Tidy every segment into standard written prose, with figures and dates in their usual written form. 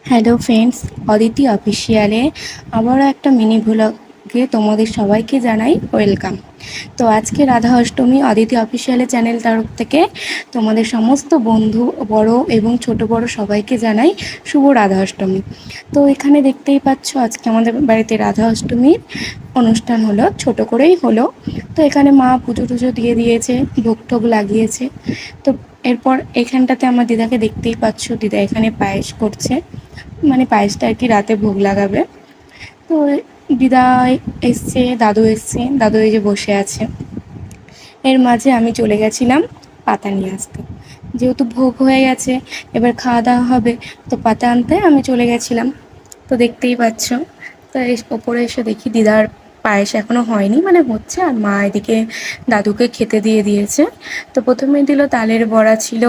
Hello friends, Aditi অফিসিয়ালে আবারও একটা mini ভ্লগে তোমাদের সবাইকে জানাই ওয়েলকাম। তো আজকে রাধা অষ্টমী, অদিতি অফিসিয়ালে চ্যানেল তরফ থেকে তোমাদের সমস্ত বন্ধু বড় এবং ছোট বড় সবাইকে জানাই শুভ রাধা অষ্টমী। তো এখানে দেখতেই পাচ্ছ আজকে আমাদের বাড়িতে রাধা অষ্টমীর অনুষ্ঠান হলো, ছোট করেই হলো। তো এখানে মা পুজো টুজো দিয়ে দিয়েছে, ভোগ টোগ লাগিয়েছে। তো এরপর এখানটাতে আমার দিদাকে দেখতেই পাচ্ছ, দিদা এখানে পায়েস করছে, মানে পায়েসটা আর কি রাতে ভোগ লাগাবে। তো দিদা এসছে, দাদু এসছে, দাদু এই যে বসে আছে। এর মাঝে আমি চলে গেছিলাম পাতা নিয়ে আসতে, যেহেতু ভোগ হয়ে গেছে, এবার খাওয়া দাওয়া হবে, তো পাতা আনতে আমি চলে গেছিলাম। তো দেখতেই পাচ্ছ। তো ওপরে এসে দেখি দিদার পায়েস এখনও হয়নি, মানে হচ্ছে, আর মা এদিকে দাদুকে খেতে দিয়ে দিয়েছে। তো প্রথমে দিল তালের বড়া, ছিল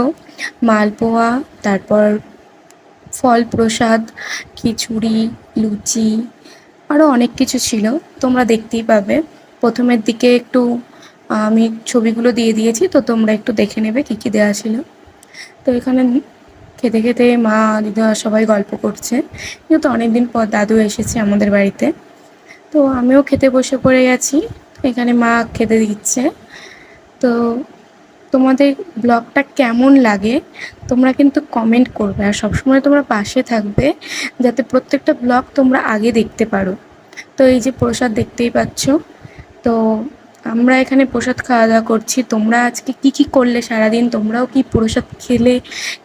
মালপোয়া, তারপর ফল প্রসাদ, খিচুড়ি, লুচি, আরও অনেক কিছু ছিল, তোমরা দেখতেই পাবে। প্রথমের দিকে একটু আমি ছবিগুলো দিয়ে দিয়েছি, তো তোমরা একটু দেখে নেবে কী কী দেওয়া ছিল। তো এখানে খেতে খেতে মা দিদা সবাই গল্প করছে, যেহেতু অনেকদিন পর দাদু এসেছে আমাদের বাড়িতে। তো আমিও খেতে বসে পড়ে গেছি, এখানে মা খেতে দিচ্ছে। তো তোমাদের ব্লগটা কেমন লাগে তোমরা কিন্তু কমেন্ট করবে, আর সবসময় তোমরা পাশে থাকবে যাতে প্রত্যেকটা ব্লগ তোমরা আগে দেখতে পারো। তো এই যে প্রসাদ দেখতেই পাচ্ছ। তো আমরা এখানে প্রসাদ খাওয়া দাওয়া করছি। তোমরা আজকে কি কি করলে সারাদিন, তোমরাও কি প্রসাদ খেলে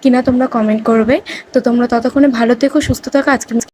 কিনা তোমরা কমেন্ট করবে। তো তোমরা ততক্ষণে ভালো থেকো, সুস্থ থাকো। আজকে